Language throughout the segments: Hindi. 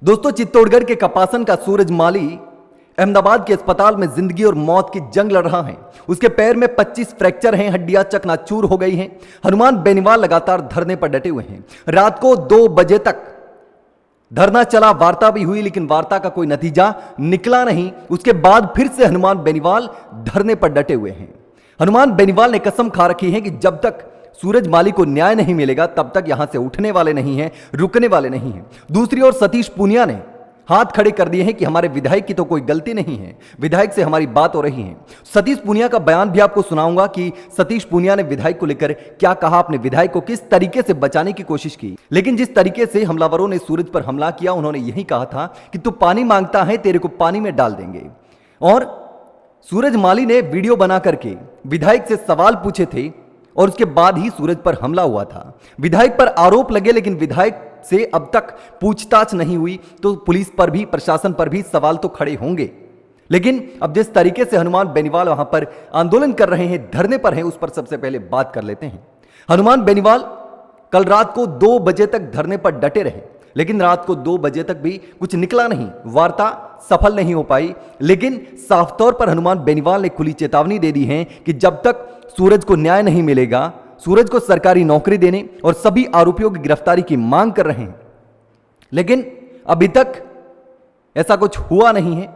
दोस्तों, चित्तौड़गढ़ के कपासन का सूरज माली अहमदाबाद के अस्पताल में जिंदगी और मौत की जंग लड़ रहा है। उसके पैर में 25 फ्रैक्चर हैं, हड्डियां चकनाचूर हो गई हैं। हनुमान बेनीवाल लगातार धरने पर डटे हुए हैं। रात को 2 बजे तक धरना चला, वार्ता भी हुई, लेकिन वार्ता का कोई नतीजा निकला नहीं। उसके बाद फिर से हनुमान बेनीवाल धरने पर डटे हुए हैं। हनुमान बेनीवाल ने कसम खा रखी है कि जब तक सूरज माली को न्याय नहीं मिलेगा तब तक यहां से उठने वाले नहीं हैं, रुकने वाले नहीं हैं। दूसरी ओर सतीश पूनिया ने हाथ खड़े कर दिए हैं कि हमारे विधायक की तो कोई गलती नहीं है, विधायक से हमारी बात हो रही है। सतीश पूनिया का बयान भी आपको सुनाऊंगा कि सतीश पूनिया ने विधायक को लेकर क्या कहा, अपने विधायक को किस तरीके से बचाने की कोशिश की। लेकिन जिस तरीके से हमलावरों ने सूरज पर हमला किया, उन्होंने यही कहा था कि तू पानी मांगता है, तेरे को पानी में डाल देंगे। और सूरज माली ने वीडियो बना करके विधायक से सवाल पूछे थे और उसके बाद ही सूरज पर हमला हुआ था। विधायक पर आरोप लगे, लेकिन विधायक से अब तक पूछताछ नहीं हुई, तो पुलिस पर भी, प्रशासन पर भी सवाल तो खड़े होंगे। लेकिन अब जिस तरीके से हनुमान बेनीवाल वहां पर आंदोलन कर रहे हैं, धरने पर हैं, उस पर सबसे पहले बात कर लेते हैं। हनुमान बेनीवाल कल रात को 2 बजे तक धरने पर डटे रहे, लेकिन रात को 2 बजे तक भी कुछ निकला नहीं, वार्ता सफल नहीं हो पाई। लेकिन साफ तौर पर हनुमान बेनीवाल ने खुली चेतावनी दे दी है कि जब तक सूरज को न्याय नहीं मिलेगा, सूरज को सरकारी नौकरी देने और सभी आरोपियों की गिरफ्तारी की मांग कर रहे हैं। लेकिन अभी तक ऐसा कुछ हुआ नहीं है,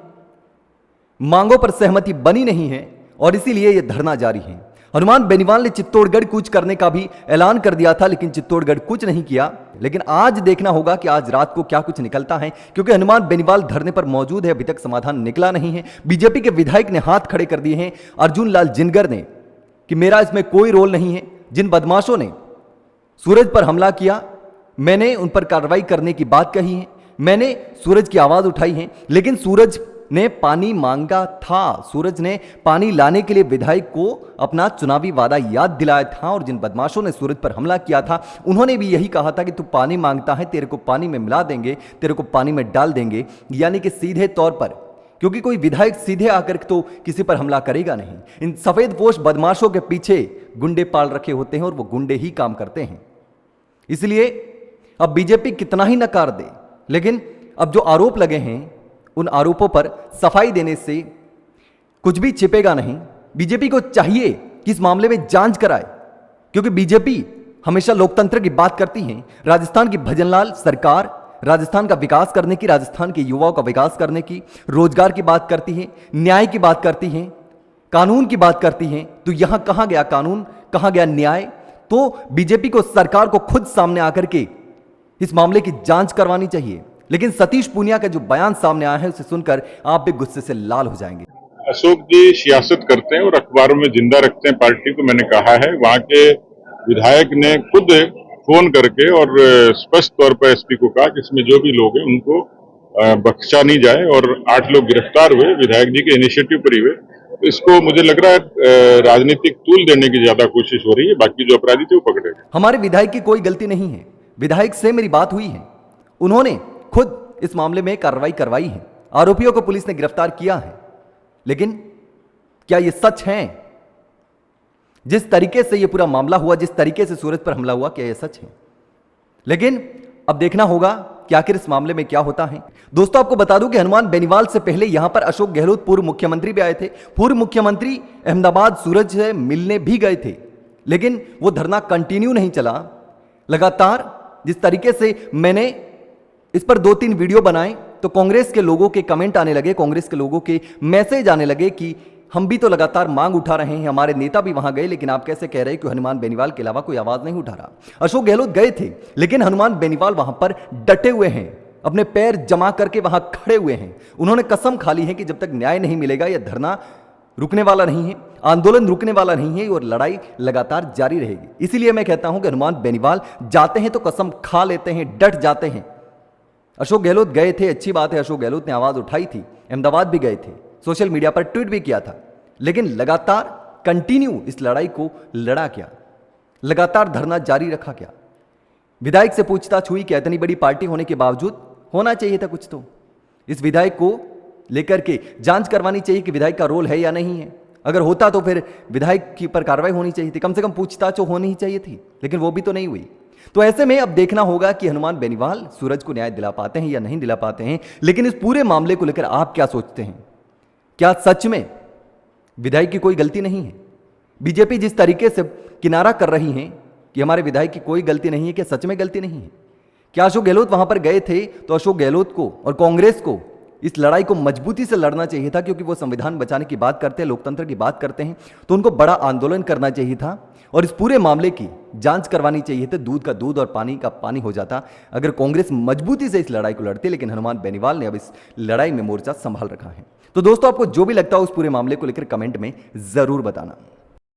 मांगों पर सहमति बनी नहीं है और इसीलिए यह धरना जारी है। हनुमान बेनीवाल ने चित्तौड़गढ़ कूच करने का भी ऐलान कर दिया था, लेकिन चित्तौड़गढ़ कुछ नहीं किया। लेकिन आज देखना होगा कि आज रात को क्या कुछ निकलता है, क्योंकि हनुमान बेनीवाल धरने पर मौजूद है, अभी तक समाधान निकला नहीं है। बीजेपी के विधायक ने हाथ खड़े कर दिए हैं, अर्जुन लाल जिनगर ने, कि मेरा इसमें कोई रोल नहीं है। जिन बदमाशों ने सूरज पर हमला किया, मैंने उन पर कार्रवाई करने की बात कही है, मैंने सूरज की आवाज उठाई है, लेकिन सूरज ने पानी मांगा था। सूरज ने पानी लाने के लिए विधायक को अपना चुनावी वादा याद दिलाया था। और जिन बदमाशों ने सूरज पर हमला किया था, उन्होंने भी यही कहा था कि तू पानी मांगता है, तेरे को पानी में मिला देंगे, तेरे को पानी में डाल देंगे। यानी कि सीधे तौर पर, क्योंकि कोई विधायक सीधे आकर तो किसी पर हमला करेगा नहीं। इन सफेदपोश बदमाशों के पीछे गुंडे पाल रखे होते हैं और वो गुंडे ही काम करते हैं। इसलिए अब बीजेपी कितना ही नकार दे, लेकिन अब जो आरोप लगे हैं, उन आरोपों पर सफाई देने से कुछ भी छिपेगा नहीं। बीजेपी को चाहिए कि इस मामले में जांच कराए, क्योंकि बीजेपी हमेशा लोकतंत्र की बात करती है। राजस्थान की भजनलाल सरकार राजस्थान का विकास करने की, राजस्थान के युवाओं का विकास करने की, रोजगार की बात करती है, न्याय की बात करती है, कानून की बात करती है। तो यहां कहां गया कानून, कहां गया न्याय? तो बीजेपी को, सरकार को खुद सामने आकर के इस मामले की जांच करवानी चाहिए। लेकिन सतीश पूनिया का जो बयान सामने आया है, उसे सुनकर आप भी गुस्से से लाल हो जाएंगे। अशोक जी सियासत करते हैं और अखबारों में जिंदा रखते हैं पार्टी को। मैंने कहा है, वहां के विधायक ने खुद फोन करके और स्पष्ट तौर पर एसपी को कहा कि इसमें जो भी लोग हैं उनको बख्शा नहीं जाए, और 8 लोग गिरफ्तार हुए, विधायक जी के इनिशिएटिव पर ही हुए। तो इसको मुझे लग रहा है राजनीतिक तूल देने की ज्यादा कोशिश हो रही है, बाकी जो अपराधी थे वो पकड़े गए। हमारे विधायक की कोई गलती नहीं है। विधायक से मेरी बात हुई है, उन्होंने खुद इस मामले में कार्रवाई करवाई है, आरोपियों को पुलिस ने गिरफ्तार किया है। लेकिन क्या यह सच है? जिस तरीके से यह पूरा मामला हुआ, जिस तरीके से सूरज पर हमला हुआ, क्या यह सच है? लेकिन अब देखना होगा कि आखिर इस मामले में क्या होता है। दोस्तों, आपको बता दूं कि हनुमान बेनीवाल से पहले यहां पर अशोक गहलोत पूर्व मुख्यमंत्री भी आए थे। पूर्व मुख्यमंत्री अहमदाबाद सूरज से मिलने भी गए थे, लेकिन वो धरना कंटिन्यू नहीं चला। लगातार जिस तरीके से मैंने इस पर 2-3 वीडियो बनाए, तो कांग्रेस के लोगों के कमेंट आने लगे, कांग्रेस के लोगों के मैसेज आने लगे कि हम भी तो लगातार मांग उठा रहे हैं, हमारे नेता भी वहां गए, लेकिन आप कैसे कह रहे हैं कि हनुमान बेनीवाल के अलावा कोई आवाज नहीं उठा रहा। अशोक गहलोत गए थे, लेकिन हनुमान बेनीवाल वहां पर डटे हुए हैं, अपने पैर जमा करके वहां खड़े हुए हैं। उन्होंने कसम खा ली है कि जब तक न्याय नहीं मिलेगा, यह धरना रुकने वाला नहीं है, आंदोलन रुकने वाला नहीं है, और लड़ाई लगातार जारी रहेगी। इसीलिए मैं कहता हूं कि हनुमान बेनीवाल जाते हैं तो कसम खा लेते हैं, डट जाते हैं। अशोक गहलोत गए थे, अच्छी बात है, अशोक गहलोत ने आवाज उठाई थी, अहमदाबाद भी गए थे, सोशल मीडिया पर ट्वीट भी किया था, लेकिन लगातार कंटिन्यू इस लड़ाई को लड़ा क्या, लगातार धरना जारी रखा क्या? विधायक से पूछताछ हुई कि इतनी बड़ी पार्टी होने के बावजूद होना चाहिए था कुछ तो। इस विधायक को लेकर के जांच करवानी चाहिए कि विधायक का रोल है या नहीं है। अगर होता तो फिर विधायक की पर कार्रवाई होनी चाहिए थी, कम से कम पूछताछ होनी ही चाहिए थी, लेकिन वो भी तो नहीं हुई। तो ऐसे में अब देखना होगा कि हनुमान बेनीवाल सूरज को न्याय दिला पाते हैं या नहीं दिला पाते हैं। लेकिन इस पूरे मामले को लेकर आप क्या सोचते हैं? क्या सच में विधायक की कोई गलती नहीं है? बीजेपी जिस तरीके से किनारा कर रही है कि हमारे विधायक की कोई गलती नहीं है, क्या सच में गलती नहीं है? क्या अशोक गहलोत वहां पर गए थे तो अशोक गहलोत को और कांग्रेस को इस लड़ाई को मजबूती से लड़ना चाहिए था, क्योंकि वो संविधान बचाने की बात करते हैं, लोकतंत्र की बात करते हैं, तो उनको बड़ा आंदोलन करना चाहिए था और इस पूरे मामले की जांच करवानी चाहिए थी। दूध का दूध और पानी का पानी हो जाता अगर कांग्रेस मजबूती से इस लड़ाई को लड़ती। लेकिन हनुमान बेनीवाल ने अब इस लड़ाई में मोर्चा संभाल रखा है। तो दोस्तों, आपको जो भी लगता हो उस पूरे मामले को लेकर कमेंट में जरूर बताना।